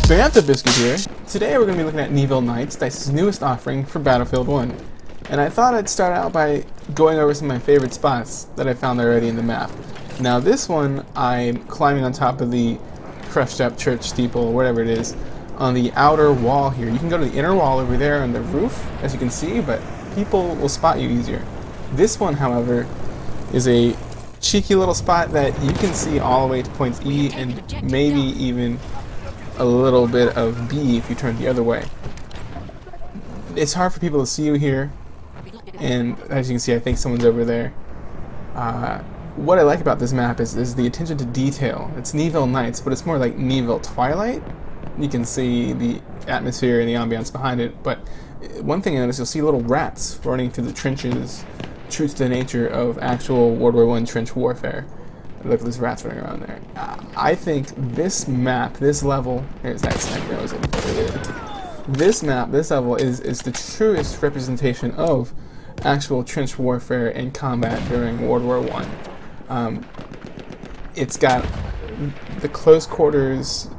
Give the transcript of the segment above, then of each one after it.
Bantha Biscuit here. Today we're going to be looking at Neville Nights, DICE's newest offering for Battlefield 1. And I thought I'd start out by going over some of my favorite spots that I found already in the map. Now this one, I'm climbing on top of the crushed up church steeple, whatever it is, on the outer wall here. You can go to the inner wall over there on the roof, as you can see, but people will spot you easier. This one, however, is a cheeky little spot that you can see all the way to points E and maybe even a little bit of B if you turn the other way. It's hard for people to see you here, and as you can see, I think someone's over there. What I like about this map is the attention to detail. It's Neville Nights, but it's more like Neville Twilight. You can see the atmosphere and the ambiance behind it, but one thing I noticed, you'll see little rats running through the trenches, true to the nature of actual World War I trench warfare. Look at these rats running around there. I think this map, this level, here's that sniper I was in earlier. This map, this level is the truest representation of actual trench warfare and combat during World War I. It's got the close quarters,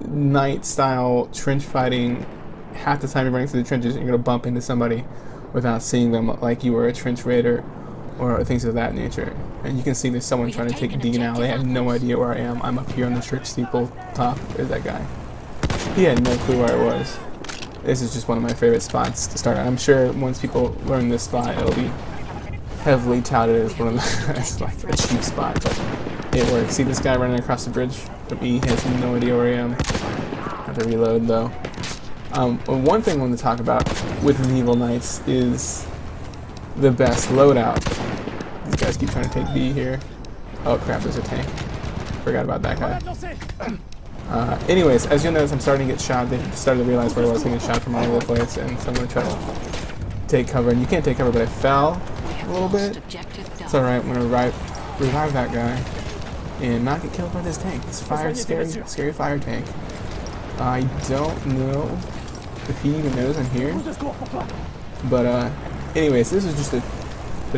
night-style trench fighting. Half the time you're running through the trenches, you're going to bump into somebody without seeing them, like you were a trench raider or things of that nature. And you can see there's someone trying to take D now. They have no idea where I am. I'm up here on the church steeple top. There's that guy. He had no clue where I was. This is just one of my favorite spots to start. I'm sure once people learn this spot, it'll be heavily touted as one of the as like a cheap spot, but it works. See this guy running across the bridge from E? He has no idea where I am. I have to reload though. One thing I want to talk about with Neville Nights is the best loadout. These guys keep trying to take B here. Oh crap, there's a tank. Forgot about that guy. Anyways, as you'll notice, I'm starting to get shot. They started to realize where I was getting shot from all over the place, and so I'm going to try to take cover. And you can't take cover, but I fell a little bit. It's alright, I'm going to revive that guy and not get killed by this tank. This scary fire tank. I don't know if he even knows I'm here. But anyways, this is just a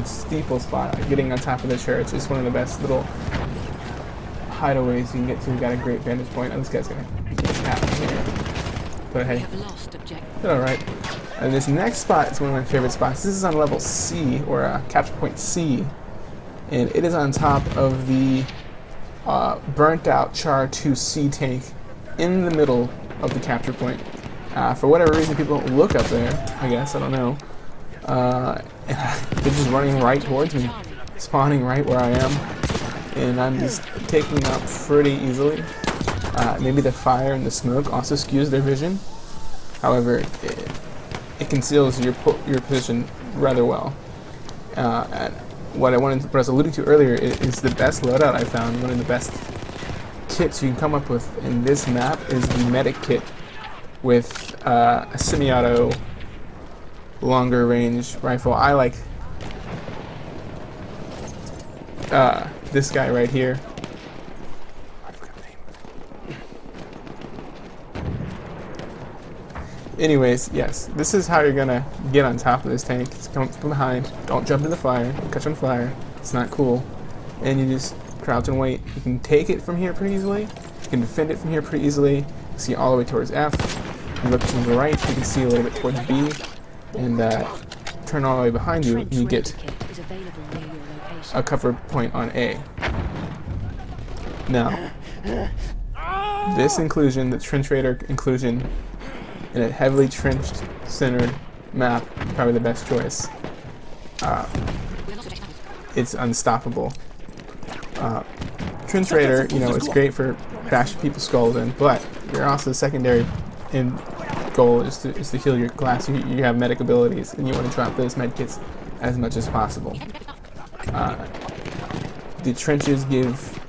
steeple spot. Getting on top of the church is one of the best little hideaways you can get to. Got a great vantage point. Oh, this guy's gonna happen here. But hey, it's alright. And this next spot is one of my favorite spots. This is on level C, or capture point C, and it is on top of the burnt out Char 2C tank in the middle of the capture point. For whatever reason, people don't look up there, I guess, I don't know. They're just running right towards me, spawning right where I am, and I'm just taking them out pretty easily. Maybe the fire and the smoke also skews their vision. However, it conceals your position rather well. And what I was alluding to earlier is the best loadout I found. One of the best kits you can come up with in this map is the medic kit with a semi-auto longer range rifle. I like this guy right here. I forgot the name. Anyways, yes, this is how you're gonna get on top of this tank. It's come from behind. Don't jump in the fire. Don't catch on fire. It's not cool. And you just crouch and wait. You can take it from here pretty easily. You can defend it from here pretty easily. You see all the way towards F. You look to the right, you can see a little bit towards B. And turn all the way behind you, and you get a cover point on A. Now, this inclusion, the Trench Raider inclusion, in a heavily trenched centered map, is probably the best choice. It's unstoppable. Trench Raider, you know, it's great for bashing people's skulls in, but you're also secondary in goal is to heal your class. You have medic abilities, and you want to drop those med kits as much as possible. The trenches give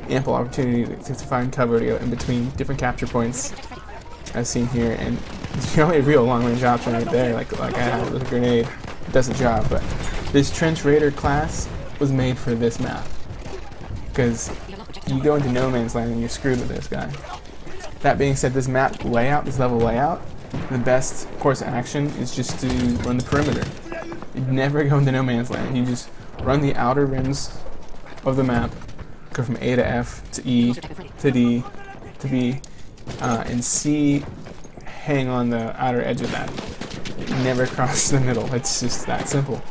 ample opportunity to find cover to go in between different capture points, as seen here. And the only real long-range option right there, like I had with a grenade, does the job. But this Trench Raider class was made for this map, because you go into no man's land and you're screwed with this guy. That being said, this map layout, this level layout, the best course of action is just to run the perimeter. You never go into no man's land. You just run the outer rims of the map, go from A to F to E to D to B, and C hang on the outer edge of that. Never cross the middle. It's just that simple.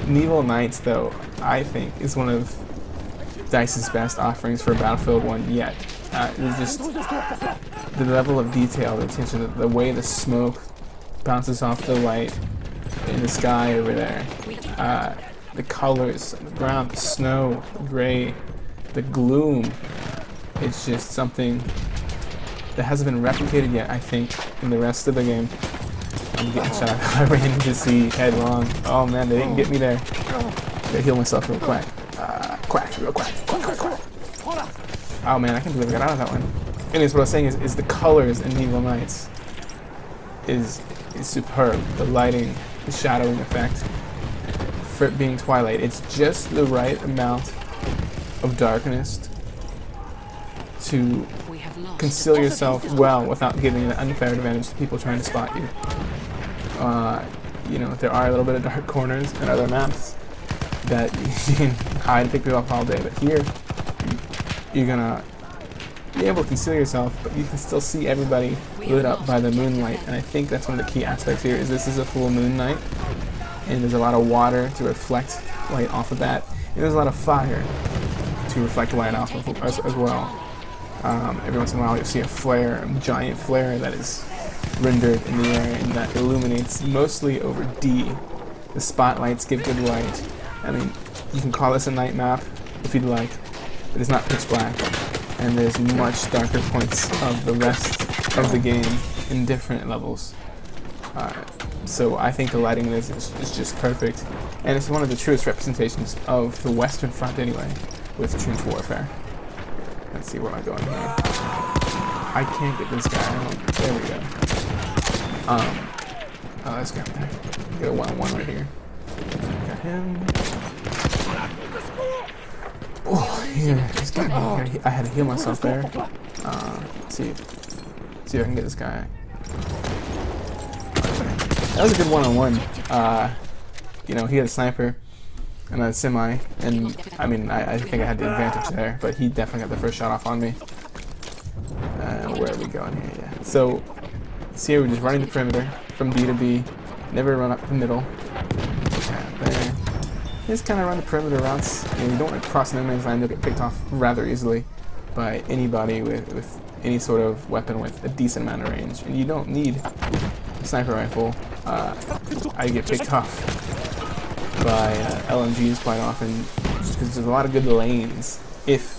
Neville Nights, though, I think is one of DICE's best offerings for Battlefield 1 yet. It's just the level of detail, the attention, the way the smoke bounces off the light in the sky over there. The colors, the brown, the snow, the gray, the gloom. It's just something that hasn't been replicated yet, I think, in the rest of the game. I'm getting shot. I ran into C headlong. Oh man, they didn't get me there. Gotta heal myself real quick. Real quick. Oh man, I can't believe I got out of that one. Anyways, what I was saying is the colors in Neville Nights is superb. The lighting, the shadowing effect. For it being Twilight, it's just the right amount of darkness to conceal yourself well without giving an unfair advantage to people trying to spot you. You know, there are a little bit of dark corners in other maps that you can hide and pick people up all day, but here you're gonna be able to conceal yourself, but you can still see everybody lit up by the moonlight. And I think that's one of the key aspects here. Is this is a full moon night, and there's a lot of water to reflect light off of that, and there's a lot of fire to reflect light off of as well. Every once in a while you'll see a flare, a giant flare that is rendered in the air and that illuminates mostly over D. The spotlights give good light. I mean, you can call this a night map if you'd like, but it's not pitch black. And there's much darker points of the rest of the game in different levels. So I think the lighting in this is just perfect. And it's one of the truest representations of the Western Front anyway, with trench warfare. Let's see where am I going here. I can't get this guy. There we go. Oh, let's go there. Get a 1-on-1 right here. Got him. Oh, here. This guy here. I had to heal myself there. Let's see if I can get this guy. That was a good 1-on-1. You know, he had a sniper and a semi, and I mean, I think I had the advantage there, but he definitely got the first shot off on me. Where are we going here? Yeah. So, see here, we're just running the perimeter from D to B, never run up the middle. There. Just kind of run the perimeter routes. You don't want to cross no man's land, you'll get picked off rather easily by anybody with any sort of weapon with a decent amount of range. And you don't need a sniper rifle. I get picked off by LMGs quite often, just because there's a lot of good lanes if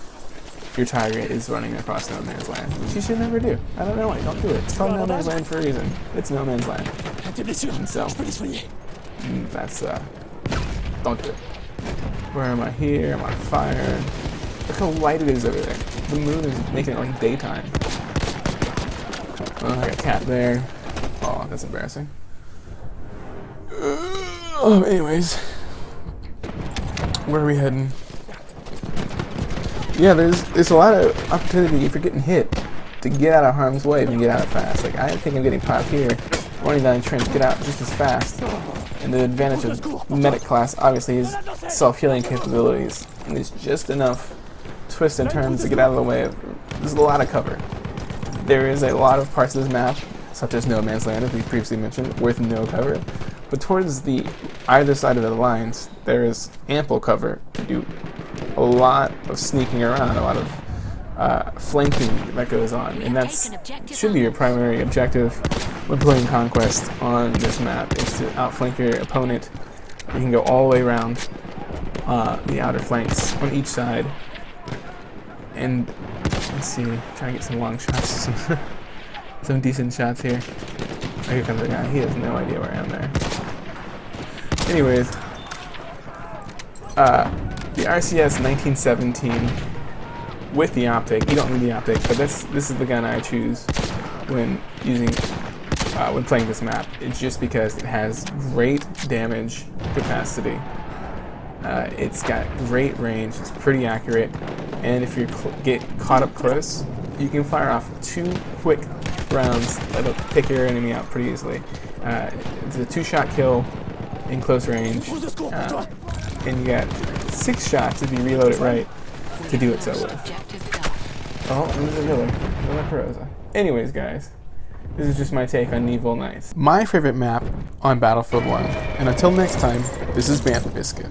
your target is running across no man's land, which you should never do. I don't know why, don't do it. It's called no man's land for a reason. It's no man's land. And so, that's, don't do it. Where am I here? Am I fired? Look how light it is over there. The moon is making it like daytime. Oh, I got a cat there. Oh, that's embarrassing. Anyways, where are we heading? Yeah, there's a lot of opportunity if you're getting hit to get out of harm's way and get out fast. Like, I think I'm getting popped here, running down the trench, get out just as fast. And the advantage of medic class, obviously, is self-healing capabilities. And there's just enough twists and turns to get out of the way. There's a lot of cover. There is a lot of parts of this map, such as no man's land, as we previously mentioned, with no cover. But towards the either side of the lines, there is ample cover to do a lot of sneaking around, a lot of flanking that goes on, and that should be your primary objective when playing Conquest on this map, is to outflank your opponent. You can go all the way around the outer flanks on each side, and let's see, try to get some long shots, some decent shots here. Oh, here comes the guy. He has no idea where I am there. Anyways, the RCS 1917 with the optic. You don't need the optic, but this is the gun I choose when when playing this map. It's just because it has great damage capacity. It's got great range. It's pretty accurate, and if you get caught up close, you can fire off 2 quick rounds that'll pick your enemy out pretty easily. It's a 2-shot kill in close range, and you got 6 shots if you reload it right to do it so with. Oh, there's a Villa Perosa. Anyways, guys, this is just my take on Neville Nights. My favorite map on Battlefield 1. And until next time, this is Bantha Biscuit.